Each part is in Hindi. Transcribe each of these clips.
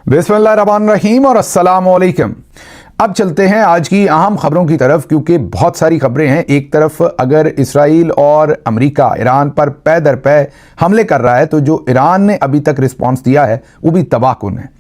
बिस्मिल्लाहिर्रहमानिर्रहीम और अस्सलाम वालेकुम। अब चलते हैं आज की अहम खबरों की तरफ, क्योंकि बहुत सारी खबरें हैं। एक तरफ अगर इसराइल और अमेरिका ईरान पर पै दर पै हमले कर रहा है, तो जो ईरान ने अभी तक रिस्पांस दिया है वो भी तबाहकुन है।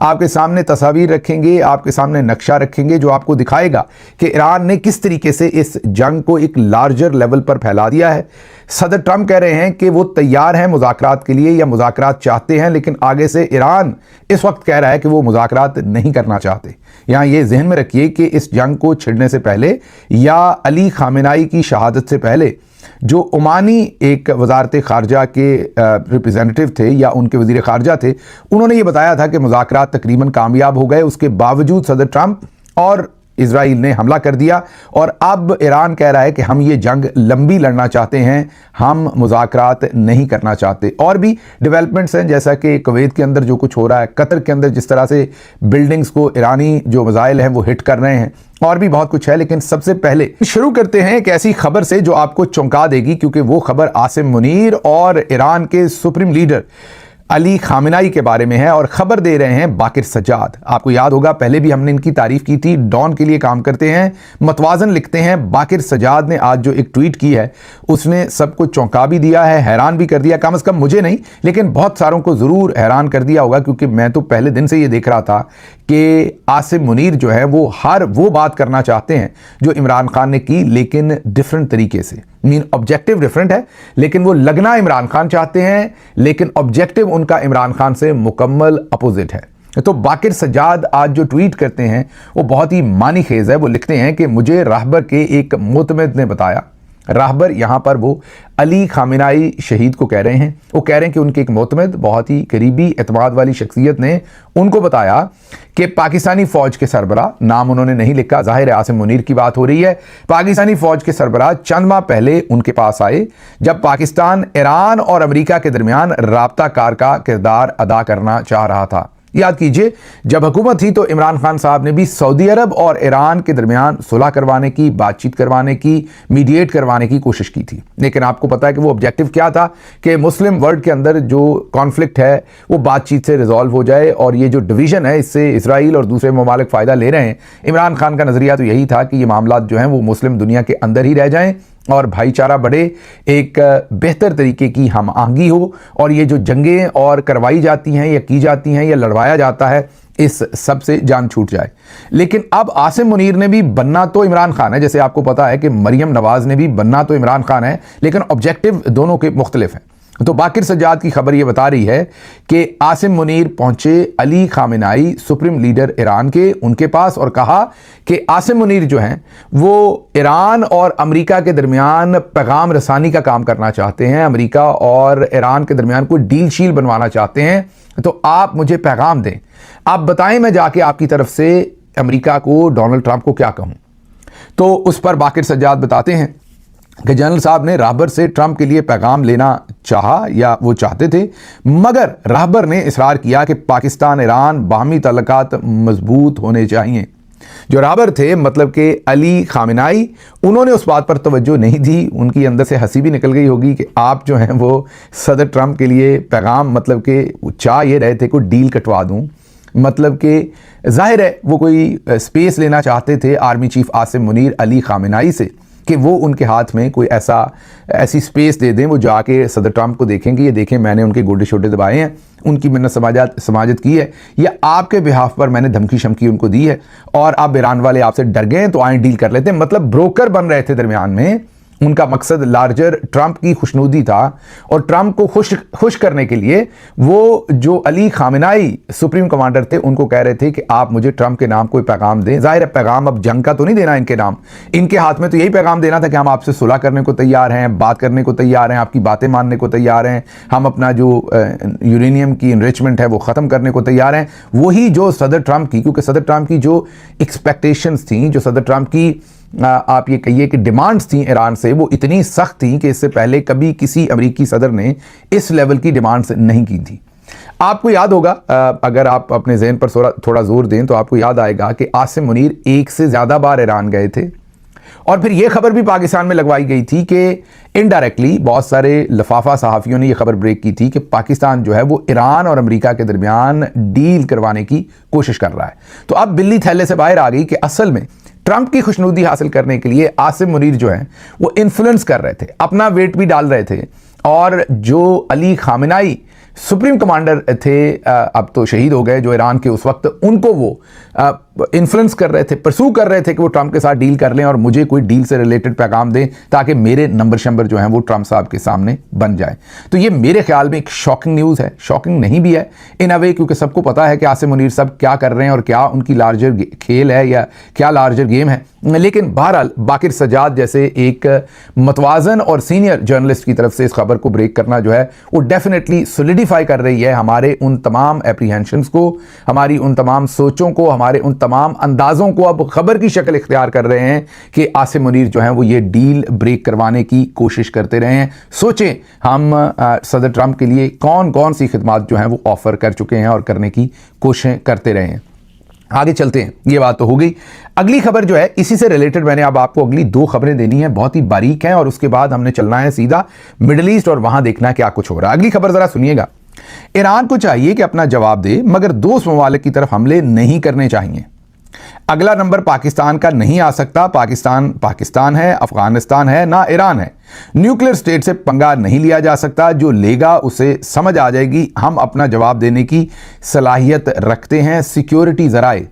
आपके सामने तस्वीर रखेंगे, आपके सामने नक्शा रखेंगे जो आपको दिखाएगा कि ईरान ने किस तरीके से इस जंग को एक लार्जर लेवल पर फैला दिया है। सदर ट्रंप कह रहे हैं कि वो तैयार हैं मुज़ाकरात के लिए या मुज़ाकरात चाहते हैं, लेकिन आगे से ईरान इस वक्त कह रहा है कि वो मुज़ाकरात नहीं करना चाहते। यहाँ ये जहन में रखिए कि इस जंग को छिड़ने से पहले या अली खामेनाई की शहादत से पहले जो ओमानी एक वजारत खारजा के रिप्रेजेंटेटिव थे या उनके वजीर खारजा थे, उन्होंने ये बताया था कि मुज़ाकरात तकरीबन कामयाब हो गए। उसके बावजूद सदर ट्रंप और इजराइल ने हमला कर दिया और अब ईरान कह रहा है कि हम ये जंग लंबी लड़ना चाहते हैं, हम मुज़ाकरात नहीं करना चाहते। और भी डेवलपमेंट्स हैं, जैसा कि कुवैत के अंदर जो कुछ हो रहा है, कतर के अंदर जिस तरह से बिल्डिंग्स को ईरानी जो मिसाइल हैं वो हिट कर रहे हैं, और भी बहुत कुछ है। लेकिन सबसे पहले शुरू करते हैं एक ऐसी खबर से जो आपको चौंका देगी, क्योंकि वो खबर आसिम मुनीर और ईरान के सुप्रीम लीडर अली खामेनाई के बारे में है। और खबर दे रहे हैं बाकिर सज्जाद। आपको याद होगा पहले भी हमने इनकी तारीफ की थी, डॉन के लिए काम करते हैं, मतवाजन लिखते हैं। बाकिर सज्जाद ने आज जो एक ट्वीट की है उसने सबको चौंका भी दिया है, हैरान भी कर दिया। कम से कम मुझे नहीं, लेकिन बहुत सारों को ज़रूर हैरान कर दिया होगा, क्योंकि मैं तो पहले दिन से ये देख रहा था कि आसिम मुनीर जो है वो बात करना चाहते हैं जो इमरान खान ने की, लेकिन डिफरेंट तरीके से। मीन ऑब्जेक्टिव डिफरेंट है, लेकिन वो लगना इमरान खान चाहते हैं, लेकिन ऑब्जेक्टिव उनका इमरान खान से मुकम्मल अपोजिट है। तो बाकिर सज्जाद आज जो ट्वीट करते हैं वो बहुत ही मानी खेज है। वो लिखते हैं कि मुझे राहबर के एक मोतमद ने बताया, राहबर यहाँ पर वो अली खामेनाई शहीद को कह रहे हैं, वो कह रहे हैं कि उनके एक मोतमद बहुत ही करीबी एतमाद वाली शख्सियत ने उनको बताया कि पाकिस्तानी फ़ौज के सरबरा, नाम उन्होंने नहीं लिखा, जाहिर है आसिम मुनीर की बात हो रही है, पाकिस्तानी फ़ौज के सरबरा चंद माह पहले उनके पास आए जब पाकिस्तान ईरान और अमेरिका के दरमियान राब्ताकार का किरदार अदा करना चाह रहा था। याद कीजिए, जब हुकूमत थी तो इमरान खान साहब ने भी सऊदी अरब और ईरान के दरमियान सुलह करवाने की, बातचीत करवाने की, मीडिएट करवाने की कोशिश की थी। लेकिन आपको पता है कि वो ऑब्जेक्टिव क्या था कि मुस्लिम वर्ल्ड के अंदर जो कॉन्फ्लिक्ट है वो बातचीत से रिजॉल्व हो जाए, और ये जो डिवीज़न है इससे इसराइल और दूसरे ममालिक फ़ायदा ले रहे हैं। इमरान खान का नज़रिया तो यही था कि ये मामला जो हैं वो मुस्लिम दुनिया के अंदर ही रह जाएँ और भाईचारा बढ़े, एक बेहतर तरीके की हम आहंगी हो, और ये जो जंगें और करवाई जाती हैं या की जाती हैं या लड़वाया जाता है, इस सब से जान छूट जाए। लेकिन अब आसिम मुनीर ने भी बनना तो इमरान खान है, जैसे आपको पता है कि मरियम नवाज़ ने भी बनना तो इमरान खान है, लेकिन ऑब्जेक्टिव दोनों के मुख्तलिफ हैं। तो बाकिर सज्जाद की खबर ये बता रही है कि आसिम मुनीर पहुंचे अली खामेनाई सुप्रीम लीडर ईरान के उनके पास और कहा कि आसिम मुनीर जो हैं वो ईरान और अमेरिका के दरमियान पैगाम रसानी का काम करना चाहते हैं, अमेरिका और ईरान के दरमियान कोई डील शील बनवाना चाहते हैं, तो आप मुझे पैगाम दें, आप बताएं मैं जाके आपकी तरफ से अमेरिका को, डोनाल्ड ट्रंप को क्या कहूँ। तो उस पर बाकिर सज्जाद बताते हैं कि जनरल साहब ने राहबर से ट्रंप के लिए पैगाम लेना चाहा या वो चाहते थे, मगर राहबर ने इसरार किया कि पाकिस्तान ईरान बाहमी तल्लुकात मजबूत होने चाहिए। जो राहबर थे, मतलब कि अली खामेनाई, उन्होंने उस बात पर तवज्जो नहीं दी। उनकी अंदर से हंसी भी निकल गई होगी कि आप जो हैं वो सदर ट्रंप के लिए पैगाम, मतलब कि चाह ये रहे थे कोई डील कटवा दूँ, मतलब कि जाहिर है वो कोई स्पेस लेना चाहते थे आर्मी चीफ आसिम मुनीर अली खामेनाई से कि वो उनके हाथ में कोई ऐसी स्पेस दे दें, वो जाके सदर ट्रंप को देखेंगे, ये देखें मैंने उनके गोडे छोटे दबाए हैं, उनकी मैंने समाजत की है, या आपके बिहाफ पर मैंने धमकी शमकी उनको दी है, और अब ईरान वाले आपसे डर गए तो आए डील कर लेते हैं। मतलब ब्रोकर बन रहे थे दरमियान में। उनका मकसद लार्जर ट्रंप की खुशनुदी था, और ट्रंप को खुश करने के लिए वो जो अली खामेनाई सुप्रीम कमांडर थे उनको कह रहे थे कि आप मुझे ट्रंप के नाम कोई पैगाम दें। जाहिर है पैगाम अब जंग का तो नहीं देना इनके नाम, इनके हाथ में तो यही पैगाम देना था कि हम आपसे सुलह करने को तैयार हैं, बात करने को तैयार हैं, आपकी बातें मानने को तैयार हैं, हम अपना जो यूरेनियम की इनरिचमेंट है वो ख़त्म करने को तैयार हैं। वही जो सदर ट्रंप की, क्योंकि सदर ट्रंप की जो एक्सपेक्टेशंस थी, जो सदर ट्रंप की आप ये कहिए कि डिमांड्स थी ईरान से, वो इतनी सख्त थी कि इससे पहले कभी किसी अमेरिकी सदर ने इस लेवल की डिमांड्स नहीं की थी। आपको याद होगा, अगर आप अपने जहन पर थोड़ा जोर दें तो आपको याद आएगा कि आसिम मुनीर एक से ज़्यादा बार ईरान गए थे, और फिर यह खबर भी पाकिस्तान में लगवाई गई थी कि इनडायरेक्टली बहुत सारे लफाफा सहाफ़ियों ने यह खबर ब्रेक की थी कि पाकिस्तान जो है वो ईरान और अमेरिका के दरमियान डील करवाने की कोशिश कर रहा है। तो अब बिल्ली थैले से बाहर आ गई कि असल में ट्रंप की खुशनुदी हासिल करने के लिए आसिम मुनीर जो है वो इन्फ्लुएंस कर रहे थे, अपना वेट भी डाल रहे थे। और जो अली खामेनाई सुप्रीम कमांडर थे, अब तो शहीद हो गए, जो ईरान के उस वक्त, उनको वो इन्फ्लुएंस कर रहे थे, परसू कर रहे थे कि वो ट्रंप के साथ डील कर लें और मुझे कोई डील से रिलेटेड पैगाम दें ताकि मेरे नंबर शंबर जो हैं वो ट्रंप साहब के सामने बन जाए। तो ये मेरे ख्याल में एक शॉकिंग न्यूज़ है, शॉकिंग नहीं भी है इन अ वे, क्योंकि सबको पता है कि आसिम मुनीर साहब क्या कर रहे हैं और क्या उनकी लार्जर खेल है या क्या लार्जर गेम है। लेकिन बहरहाल बाकिर सजाद जैसे एक मतवाजन और सीनियर जर्नलिस्ट की तरफ से इस खबर को ब्रेक करना जो है वो डेफिनेटली सॉलिडिफाई कर रही है हमारे उन तमाम एप्रीहेंशंस को, हमारी उन तमाम सोचों को, हमारे उन तमाम अंदाज़ों को अब खबर की शक्ल इख्तियार कर रहे हैं कि आसिम मुनीर जो हैं वो ये डील ब्रेक करवाने की कोशिश करते रहे हैं। सोचें हम सदर ट्रंप के लिए कौन कौन सी खिदमात जो हैं वो ऑफ़र कर चुके हैं और करने की कोशिशें करते रहे हैं। आगे चलते हैं, ये बात तो हो गई। अगली खबर जो है इसी से रिलेटेड मैंने अब आपको अगली 2 खबरें देनी है, बहुत ही बारीक हैं, और उसके बाद हमने चलना है सीधा मिडिल ईस्ट और वहां देखना है क्या कुछ हो रहा है। अगली खबर जरा सुनिएगा। ईरान को चाहिए कि अपना जवाब दे, मगर दोस्त ममालिक की तरफ हमले नहीं करने चाहिए। अगला नंबर पाकिस्तान का नहीं आ सकता। पाकिस्तान है, अफगानिस्तान है, ना ईरान है। न्यूक्लियर स्टेट से पंगा नहीं लिया जा सकता, जो लेगा उसे समझ आ जाएगी। हम अपना जवाब देने की सलाहियत रखते हैं। सिक्योरिटी ज़राए,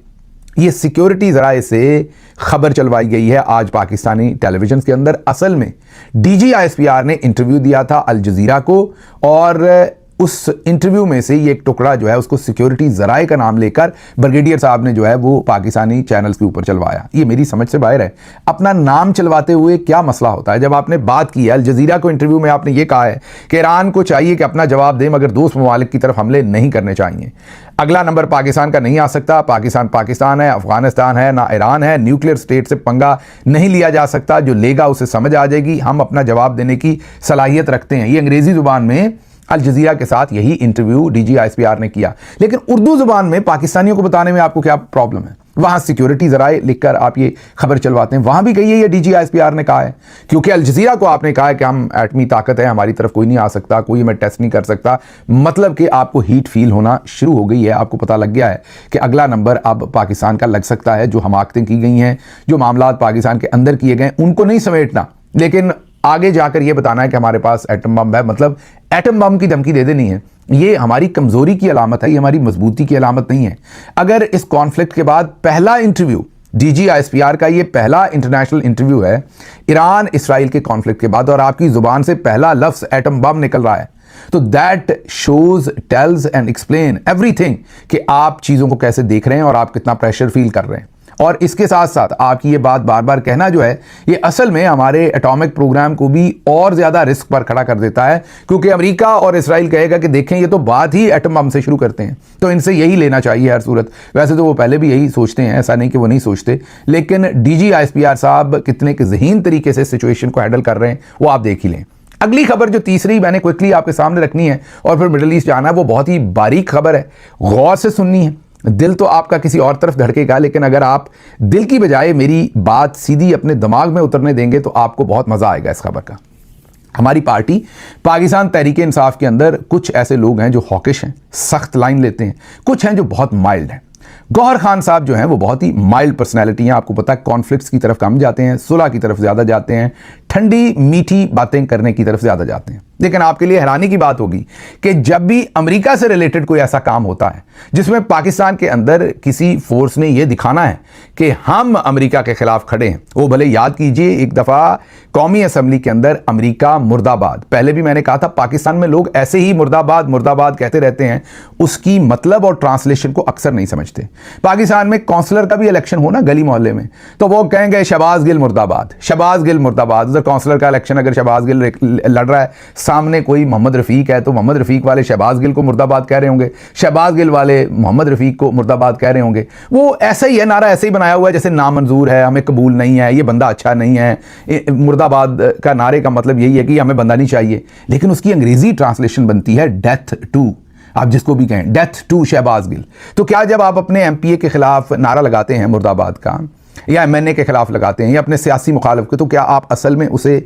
ये सिक्योरिटी ज़राए से खबर चलवाई गई है आज पाकिस्तानी टेलीविजन के अंदर। असल में DGISPR ने इंटरव्यू दिया था अल जज़ीरा को, और उस इंटरव्यू में से ये एक टुकड़ा जो है उसको सिक्योरिटी ज़राए का नाम लेकर ब्रिगेडियर साहब ने जो है वो पाकिस्तानी चैनल्स के ऊपर चलवाया। ये मेरी समझ से बाहर है। अपना नाम चलवाते हुए क्या मसला होता है? जब आपने बात की है अल जज़ीरा को इंटरव्यू में, आपने ये कहा है कि ईरान को चाहिए कि अपना जवाब दे, मगर दोस्त ममालिक की तरफ हमले नहीं करने चाहिए। अगला नंबर पाकिस्तान का नहीं आ सकता। पाकिस्तान है, अफगानिस्तान है, ना ईरान है। न्यूक्लियर स्टेट से पंगा नहीं लिया जा सकता, जो लेगा उसे समझ आ जाएगी। हम अपना जवाब देने की सलाहियत रखते हैं। ये अंग्रेजी जुबान में अल जज़ीरा के साथ यही इंटरव्यू DGISPR ने किया। लेकिन उर्दू जुबान में पाकिस्तानियों को बताने में आपको क्या प्रॉब्लम है? वहां सिक्योरिटी ज़राए लिखकर आप ये खबर चलवाते हैं, वहां भी कहिए ये DGISPR ने कहा है, क्योंकि अल जज़ीरा को आपने कहा है कि हम एटमी ताकत है, हमारी तरफ कोई नहीं आ सकता, कोई हमें टेस्ट नहीं कर सकता। मतलब कि आपको हीट फील होना शुरू हो गई है। आपको पता लग गया है कि अगला नंबर अब पाकिस्तान का लग सकता है। जो हमाकतें की गई हैं, जो मामलात पाकिस्तान के अंदर किए गए, उनको नहीं समेटना, लेकिन आगे जाकर यह बताना है कि हमारे पास एटम बम है, मतलब एटम बम की धमकी दे देनी है। ये हमारी कमजोरी की अलामत है, ये हमारी मजबूती की अलामत नहीं है। अगर इस कॉन्फ्लिक्ट के बाद पहला इंटरव्यू DGISPR का, ये पहला इंटरनेशनल इंटरव्यू है ईरान इसराइल के कॉन्फ्लिक्ट के बाद, और आपकी जुबान से पहला लफ्ज एटम बम निकल रहा है, तो that shows, tells and explain everything कि आप चीज़ों को कैसे देख रहे हैं और आप कितना प्रेशर फील कर रहे हैं। और इसके साथ साथ आपकी ये बात बार बार कहना जो है, ये असल में हमारे एटॉमिक प्रोग्राम को भी और ज़्यादा रिस्क पर खड़ा कर देता है, क्योंकि अमेरिका और इसराइल कहेगा कि देखें ये तो बात ही एटम बम से शुरू करते हैं, तो इनसे यही लेना चाहिए हर सूरत। वैसे तो वो पहले भी यही सोचते हैं, ऐसा नहीं कि वो नहीं सोचते, लेकिन DGISPR साहब कितने के ज़हीन तरीके से सिचुएशन को हैंडल कर रहे हैं वो आप देख ही लें। अगली खबर जो तीसरी मैंने क्विकली आपके सामने रखनी है और फिर मिडिल ईस्ट जाना है, वो बहुत ही बारीक खबर है, गौर से सुननी है। दिल तो आपका किसी और तरफ धड़केगा, लेकिन अगर आप दिल की बजाय मेरी बात सीधी अपने दिमाग में उतरने देंगे तो आपको बहुत मज़ा आएगा इस खबर का। हमारी पार्टी पाकिस्तान तहरीक-ए-इंसाफ के अंदर कुछ ऐसे लोग हैं जो हॉकिश हैं, सख्त लाइन लेते हैं, कुछ हैं जो बहुत माइल्ड हैं। गौहर खान साहब जो हैं वो बहुत ही माइल्ड पर्सनैलिटी हैं। आपको पता है कॉन्फ्लिक्ट्स की तरफ कम जाते हैं, सुलह की तरफ ज़्यादा जाते हैं, ठंडी मीठी बातें करने की तरफ ज़्यादा जाते हैं। लेकिन आपके लिए हैरानी की बात होगी कि जब भी अमेरिका से रिलेटेड कोई ऐसा काम होता है जिसमें पाकिस्तान के अंदर किसी फोर्स ने यह दिखाना है कि हम अमेरिका के खिलाफ खड़े हैं, वो भले याद कीजिए एक दफ़ा कौमी असम्बली के अंदर अमेरिका मुर्दाबाद, पहले भी मैंने कहा था पाकिस्तान में लोग ऐसे ही मुर्दाबाद मुर्दाबाद कहते रहते हैं, उसकी मतलब और ट्रांसलेशन को अक्सर नहीं समझते। पाकिस्तान में काउंसलर का भी इलेक्शन हो ना गली मोहल्ले में, तो वो कहेंगे शहबाज गिल मुर्दाबाद, शहबाज गिल मुर्दाबाद। उधर काउंसलर का इलेक्शन अगर शहबाज गिल लड़ रहा है, सामने कोई मोहम्मद रफ़ीक है, तो मोहम्मद रफ़ीक वाले शहबाज गिल को मुर्दाबाद कह रहे होंगे, शहबाज गिल वाले मोहम्मद रफ़ीक को मुर्दाबाद कह रहे होंगे। वो ऐसा ही है, नारा ऐसे ही बनाया हुआ है जैसे नामंजूर है, हमें कबूल नहीं है, ये बंदा अच्छा नहीं है। मुर्दाबाद का नारे का मतलब यही है कि हमें बंदा नहीं चाहिए, लेकिन उसकी अंग्रेजी ट्रांसलेशन बनती है डेथ टू, आप जिसको भी कहें, डेथ टू शहबाज गिल। तो क्या जब आप अपने MPA के खिलाफ नारा लगाते हैं मुर्दाबाद का, या एमएनए के खिलाफ लगाते हैं या अपने सियासी मुखालिफ के, तो क्या आप असल में उसे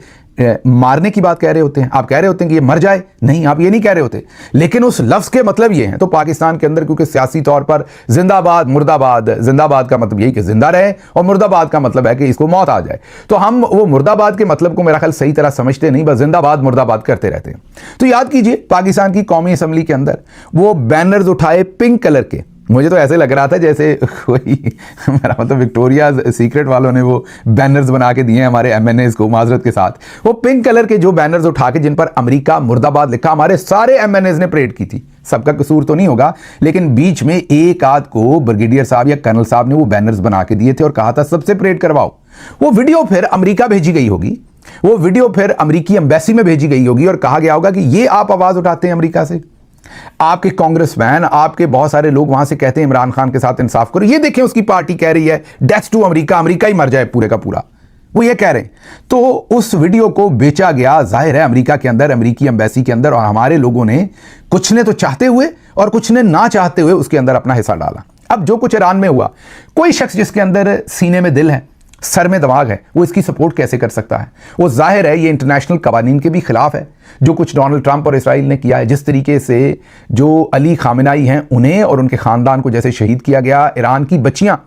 मारने की बात कह रहे होते हैं? आप कह रहे होते हैं कि ये मर जाए? नहीं, आप ये नहीं कह रहे होते, लेकिन उस लफ्ज़ के मतलब ये है। तो पाकिस्तान के अंदर क्योंकि सियासी तौर पर जिंदाबाद मुर्दाबाद, जिंदाबाद का मतलब यही कि जिंदा रहे और मुर्दाबाद का मतलब है कि इसको मौत आ जाए, तो हम वो मुर्दाबाद के मतलब को मेरा ख्याल सही तरह समझते नहीं, बस जिंदाबाद मुर्दाबाद करते रहते हैं। तो याद कीजिए, पाकिस्तान की कौमी असम्बली के अंदर वो बैनर्स उठाए पिंक कलर के, मुझे तो ऐसे लग रहा था जैसे कोई मेरा मतलब विक्टोरिया सीक्रेट वालों ने वो बैनर्स बना के दिए हैं हमारे एमएनएस को, माजरत के साथ। वो पिंक कलर के जो बैनर्स उठा के जिन पर अमेरिका मुर्दाबाद लिखा, हमारे सारे एमएनएस ने परेड की थी। सबका कसूर तो नहीं होगा, लेकिन बीच में एक आध को ब्रिगेडियर साहब या कर्नल साहब ने वो बैनर्स बना के दिए थे और कहा था सबसे परेड करवाओ। वो वीडियो फिर अमेरिका भेजी गई होगी, वो वीडियो फिर अमेरिकी एम्बेसी में भेजी गई होगी और कहा गया होगा कि ये आप आवाज उठाते हैं अमेरिका से, आपके कांग्रेसमैन, आपके बहुत सारे लोग वहां से कहते हैं इमरान खान के साथ इंसाफ करो। ये देखें, उसकी पार्टी कह रही है डेथ टू अमेरिका, अमेरिका ही मर जाए पूरे का पूरा, वो ये कह रहे हैं। तो उस वीडियो को बेचा गया, जाहिर है अमेरिका के अंदर, अमेरिकी एम्बेसी के अंदर, और हमारे लोगों ने, कुछ ने तो चाहते हुए और कुछ ने ना चाहते हुए उसके अंदर अपना हिस्सा डाला। अब जो कुछ ईरान में हुआ, कोई शख्स जिसके अंदर सीने में दिल है, सर में दिमाग है, वो इसकी सपोर्ट कैसे कर सकता है? वो जाहिर है ये इंटरनेशनल कवानीन के भी खिलाफ है, जो कुछ डोनाल्ड ट्रंप और इसराइल ने किया है। जिस तरीके से जो अली खामेनाई हैं उन्हें और उनके खानदान को जैसे शहीद किया गया, ईरान की बच्चियां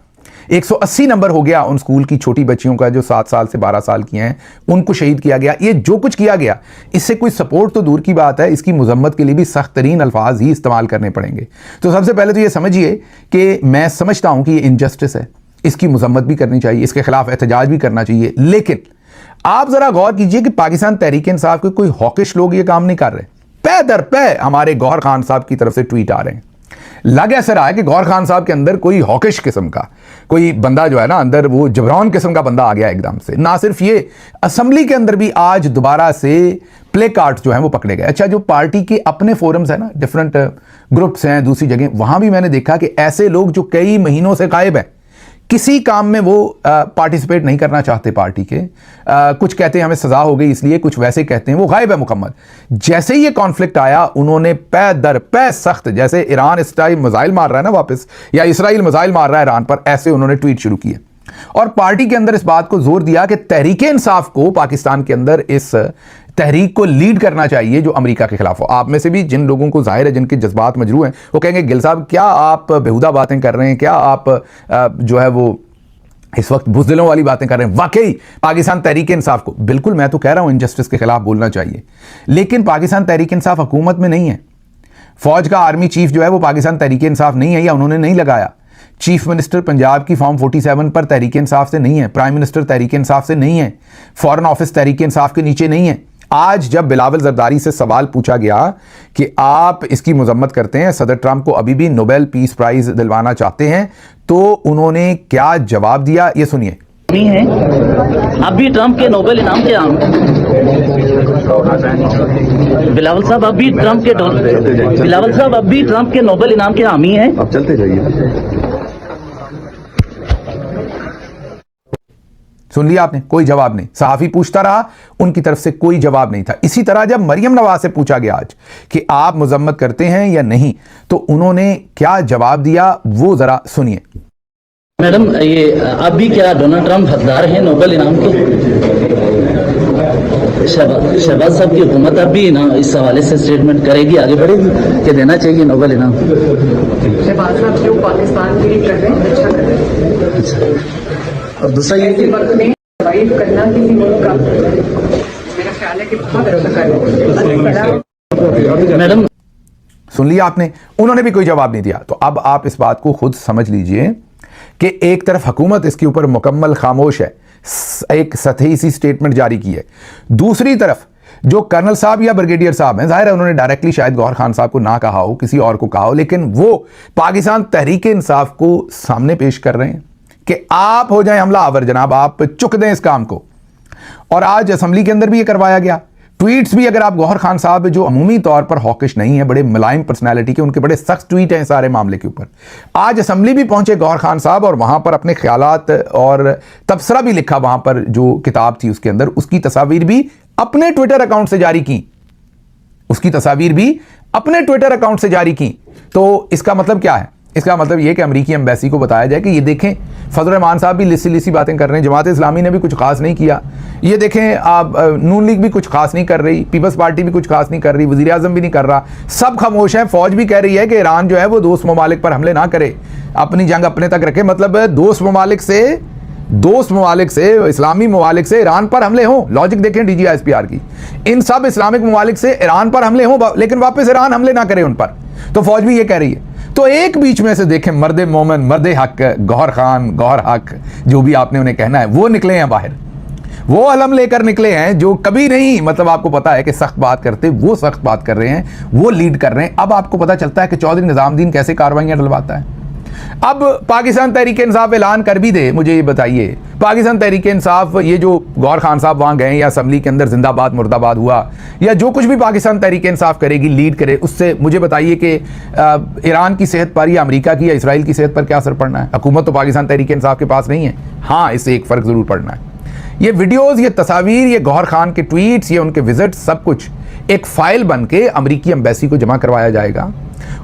180 नंबर हो गया उन स्कूल की छोटी बच्चियों का जो 7 साल से 12 साल की हैं, उनको शहीद किया गया। ये जो कुछ किया गया, इससे कोई सपोर्ट तो दूर की बात है, इसकी मजम्मत के लिए भी सख्त तरीन अल्फाज ही इस्तेमाल करने पड़ेंगे। तो सबसे पहले तो ये समझिए कि मैं समझता हूं कि ये इनजस्टिस है, इसकी मजम्मत भी करनी चाहिए, इसके खिलाफ एहतजाज भी करना चाहिए, लेकिन आप जरा गौर कीजिए कि पाकिस्तान तहरीक इंसाफ के कोई हॉकिश लोग ये काम नहीं कर रहे। पै दर पै हमारे गौहर खान साहब की तरफ से ट्वीट आ रहे हैं। लग ऐसा रहा है कि गौहर खान साहब के अंदर कोई हॉकिश किस्म का कोई बंदा जो है ना, अंदर वो जबरौन किस्म का बंदा आ गया एकदम से। ना सिर्फ ये, असेंबली के अंदर भी आज दोबारा से प्ले कार्ड्स जो हैं वो पकड़े गए। अच्छा, जो पार्टी के अपने फोरम्स हैं ना, डिफरेंट ग्रुप्स हैं दूसरी जगह, वहां भी मैंने देखा कि ऐसे लोग जो कई महीनों से गायब हैं, किसी काम में वो पार्टिसिपेट नहीं करना चाहते पार्टी के, कुछ कहते हैं हमें सजा हो गई इसलिए, कुछ वैसे कहते हैं, वो गायब है मुकम्मल। जैसे ही ये कॉन्फ्लिक्ट आया, उन्होंने पै दर पै सख्त, जैसे ईरान इस टाइम मिसाइल मार रहा है ना वापस, या इसराइल मिसाइल मार रहा है ईरान पर, ऐसे उन्होंने ट्वीट शुरू किए और पार्टी के अंदर इस बात को जोर दिया कि तहरीक इंसाफ को पाकिस्तान के अंदर इस तहरीक को लीड करना चाहिए जो अमेरिका के खिलाफ हो। आप में से भी जिन लोगों को जाहिर है जिनके जज्बात मजरू हैं, वो कहेंगे गिल साहब क्या आप बेहुदा बातें कर रहे हैं, क्या आप जो है वो इस वक्त बुज़दिलों वाली बातें कर रहे हैं। वाकई पाकिस्तान तहरीक इंसाफ को, बिल्कुल मैं तो कह रहा हूं इनजस्टिस के खिलाफ बोलना चाहिए, लेकिन पाकिस्तान तहरीक इंसाफ हुकूमत में नहीं है। फौज का आर्मी चीफ जो है वो पाकिस्तान तहरीक इंसाफ नहीं है, या उन्होंने नहीं लगाया। चीफ मिनिस्टर पंजाब की फॉर्म 47 पर तहरीक इंसाफ से नहीं है, प्राइम मिनिस्टर तहरीक इंसाफ से नहीं है, फॉरेन ऑफिस तहरीक इंसाफ के नीचे नहीं है। आज जब बिलावल जरदारी से सवाल पूछा गया कि आप इसकी मजम्मत करते हैं, सदर ट्रंप को अभी भी नोबेल पीस प्राइज दिलवाना चाहते हैं, तो उन्होंने क्या जवाब दिया, ये सुनिए। है अभी ट्रंप के नोबेल इनाम के आम बिलावल साहब अभी ट्रंप के बिलावल साहब अभी ट्रंप के नोबेल इनाम के हामी हैं। आप चलते जाइए। सुन लिया आपने, कोई जवाब नहीं। सहाफी पूछता रहा, उनकी तरफ से कोई जवाब नहीं था। इसी तरह जब मरियम नवाज से पूछा गया आज कि आप मजम्मत करते हैं या नहीं, तो उन्होंने क्या जवाब दिया वो जरा सुनिए। मैडम, ये अभी क्या डोनाल्ड ट्रंप हकदार हैं नोबेल इनाम के? शहबाज साहब की हुकूमत अभी ना इस हवाले से स्टेटमेंट करेगी, आगे बढ़ेगी कि देना चाहिए नोबेल इनाम? शहबाज साहब जो पाकिस्तान के लिए कर रहे हैं, अच्छा कर रहे हैं। और दूसरा ये ऐसे वक्त में सर्वाइव करना किसी मुल्क का, मेरा ख्याल है कि बहुत अच्छा कर। मैडम, सुन लिया आपने, उन्होंने भी कोई जवाब नहीं दिया। तो अब आप इस बात को खुद समझ लीजिए कि एक तरफ हुकूमत इसके ऊपर मुकम्मल खामोश है, एक सतही सी स्टेटमेंट जारी की है, दूसरी तरफ जो कर्नल साहब या ब्रिगेडियर साहब हैं, जाहिर है उन्होंने डायरेक्टली शायद गौहर खान साहब को ना कहा हो, किसी और को कहा हो, लेकिन वो पाकिस्तान तहरीक इंसाफ को सामने पेश कर रहे हैं कि आप हो जाए हमला आवर जनाब, आप चुक दें इस काम को। और आज असेंबली के अंदर भी ये करवाया गया। ट्वीट्स भी अगर आप गौहर खान साहब जो अमूमी तौर पर हॉकिश नहीं है, बड़े मुलायम पर्सनालिटी के, उनके बड़े सख्त ट्वीट हैं सारे मामले के ऊपर। आज असेंबली भी पहुंचे गौहर खान साहब और वहां पर अपने ख्यालात और तबसरा भी लिखा, वहां पर जो किताब थी उसके अंदर, उसकी तस्वीर भी अपने ट्विटर अकाउंट से जारी की, उसकी तस्वीर भी अपने ट्विटर अकाउंट से जारी की। तो इसका मतलब क्या है? इसका मतलब ये कि अमेरिकी एम्बेसी को बताया जाए कि ये देखें फजल रहमान साहब भी लिस्सी लिस्सी बातें कर रहे हैं, जमात इस्लामी ने भी कुछ खास नहीं किया, ये देखें आप नून लीग भी कुछ खास नहीं कर रही, पीपल्स पार्टी भी कुछ खास नहीं कर रही, वज़ीर आज़म भी नहीं कर रहा, सब खामोश हैं। फौज भी कह रही है कि ईरान जो है वो दोस्त ममालिक पर हमले ना करे, अपनी जंग अपने तक रखे, मतलब दोस्त ममालिक से इस्लामी ममालिक से ईरान पर हमले हों। लॉजिक देखें DGISPR की, इन सब इस्लामिक ममालिक से ईरान पर हमले हों लेकिन वापस ईरान हमले ना करे उन पर, तो फौज भी ये कह रही है। तो एक बीच में से देखें मर्द मोमन, मर्द हक, गौहर खान, गौहर हक, जो भी आपने उन्हें कहना है, वो निकले हैं बाहर, वो अलम लेकर निकले हैं जो कभी नहीं, मतलब आपको पता है कि सख्त बात करते, वो सख्त बात कर रहे हैं, वो लीड कर रहे हैं। अब आपको पता चलता है कि चौधरी निजामुद्दीन कैसे कार्रवाइयां डलवाता है। अब पाकिस्तान तहरीक इंसाफ ऐलान कर भी दे, मुझे ये बताइए, पाकिस्तान तहरीक इंसाफ, ये जो गौहर खान साहब वहाँ गए या असम्बली के अंदर जिंदाबाद मुर्दाबाद हुआ या जो कुछ भी पाकिस्तान तहरीक इंसाफ करेगी, लीड करे, उससे मुझे बताइए कि ईरान की सेहत पर या अमेरिका की या इसराइल की सेहत पर क्या असर पड़ना है? हुकूमत तो पाकिस्तान तहरीक इंसाफ के पास नहीं है। हाँ, इससे एक फ़र्क ज़रूर पड़ना है, ये वीडियोज़, ये तस्वीर, ये गौहर खान के ट्वीट्स, ये उनके विजिट, सब कुछ एक फ़ाइल बन के अमरीकी एम्बेसी को जमा करवाया जाएगा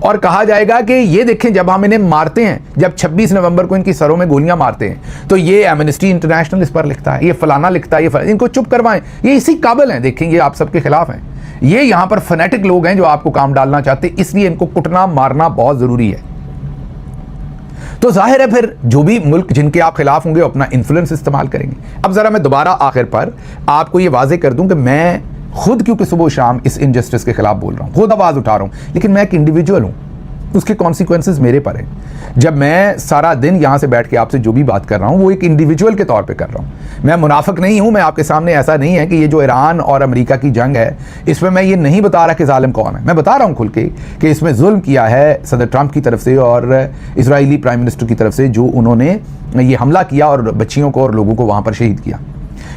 और कहा जाएगा कि ये देखें, जब हम इन्हें मारते हैं, जब 26 नवंबर को इनकी सरों में गोलियां मारते हैं, तो ये एमनेस्टी इंटरनेशनल इस पर लिखता है, ये फलाना लिखता है, इनको चुप करवाएं, ये इसी काबिल हैं। देखें, ये आप सबके खिलाफ हैं, ये यहाँ पर फनेटिक लोग हैं जो आपको काम डालना चाहते हैं, इसलिए इनको कुटना मारना बहुत ज़रूरी है। तो जाहिर है फिर जो भी मुल्क जिनके आप खिलाफ होंगे अपना इन्फ्लुएंस इस्तेमाल करेंगे। अब ज़रा मैं दोबारा आखिर पर आपको ये वाजे कर दूं कि मैं खुद, क्योंकि सुबह शाम इस इनजस्टिस के खिलाफ बोल रहा हूँ, खुद आवाज़ उठा रहा हूँ, लेकिन मैं एक इंडिविजुअल हूँ, उसके कॉन्सिक्वेंसेस मेरे पर हैं। जब मैं सारा दिन यहाँ से बैठ के आपसे जो भी बात कर रहा हूँ वो एक इंडिविजुअल के तौर पे कर रहा हूँ, मैं मुनाफिक नहीं हूँ। मैं आपके सामने, ऐसा नहीं है कि ये जो ईरान और अमेरिका की जंग है इसमें मैं ये नहीं बता रहा कि जालिम कौन है, मैं बता रहा हूँ खुल के कि इसमें जुल्म किया है सदर ट्रंप की तरफ से और इजरायली प्राइम मिनिस्टर की तरफ से, जो उन्होंने ये हमला किया और बच्चियों को और लोगों को वहाँ पर शहीद किया।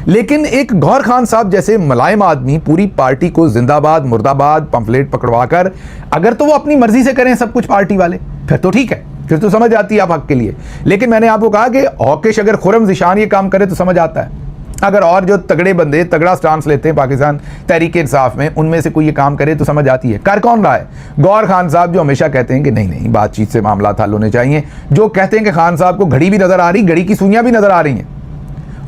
लेकिन एक गौहर खान साहब जैसे मुलायम आदमी पूरी पार्टी को जिंदाबाद मुर्दाबाद पंफलेट पकड़वाकर, अगर तो वो अपनी मर्जी से करें सब कुछ पार्टी वाले, फिर तो ठीक है, फिर तो समझ आती है आप हक के लिए। लेकिन मैंने आपको कहा कि हॉकिश अगर खुरम ज़िशान ये काम करे तो समझ आता है, अगर और जो तगड़े बंदे तगड़ा स्टांस लेते हैं पाकिस्तान तहरीक इंसाफ में, उनमें से कोई ये काम करे तो समझ आती है। कर कौन रहा है? गौहर खान साहब, जो हमेशा कहते हैं कि नहीं नहीं बातचीत से मामला हल होने चाहिए, जो कहते हैं कि खान साहब को घड़ी भी नज़र आ रही, घड़ी की सुइयाँ भी नज़र आ रही हैं,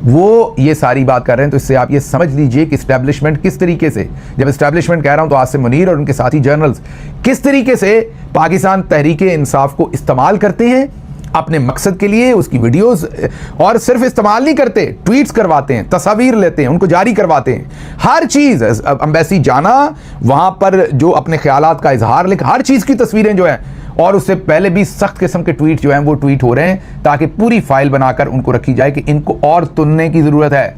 वो ये सारी बात कर रहे हैं। तो इससे आप ये समझ लीजिए कि इस्टेब्लिशमेंट किस तरीके से, जब इस्टेब्लिशमेंट कह रहा हूं तो आसिम मुनीर और उनके साथी जर्नल्स किस तरीके से पाकिस्तान तहरीक इंसाफ को इस्तेमाल करते हैं अपने मकसद के लिए, उसकी वीडियोस, और सिर्फ इस्तेमाल नहीं करते, ट्वीट्स करवाते हैं, तस्वीर लेते हैं, उनको जारी करवाते हैं, हर चीज़। एम्बेसी जाना, वहाँ पर जो अपने ख्यालात का इजहार लिख, हर चीज़ की तस्वीरें जो हैं, और उससे पहले भी सख्त किस्म के ट्वीट जो हैं वो ट्वीट हो रहे हैं ताकि पूरी फाइल बनाकर उनको रखी जाए कि इनको और तुनने की ज़रूरत है।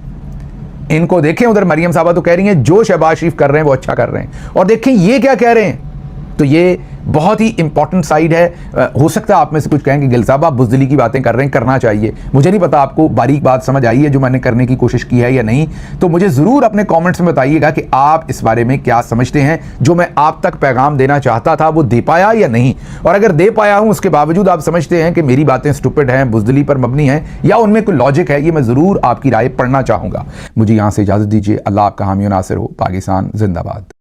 इनको देखें, उधर मरियम साहबा तो कह रही हैं जो शहबाज शरीफ कर रहे हैं वो अच्छा कर रहे हैं, और देखें ये क्या कह रहे हैं। तो ये बहुत ही इंपॉर्टेंट साइड है। हो सकता है आप में से कुछ कहें कि गिल साहब आप बुज़दिली की बातें कर रहे हैं, करना चाहिए। मुझे नहीं पता आपको बारीक बात समझ आई है जो मैंने करने की कोशिश की है या नहीं, तो मुझे ज़रूर अपने कमेंट्स में बताइएगा कि आप इस बारे में क्या समझते हैं। जो मैं आप तक पैगाम देना चाहता था वो दे पाया या नहीं, और अगर दे पाया हूँ उसके बावजूद आप समझते हैं कि मेरी बातें स्टूपिड हैं, बुज़दिली पर मबनी हैं, या उनमें कोई लॉजिक है, ये मैं ज़रूर आपकी राय पढ़ना चाहूँगा। मुझे यहाँ से इजाज़त दीजिए। अल्लाह आपका हामी और नासिर हो। पाकिस्तान जिंदाबाद।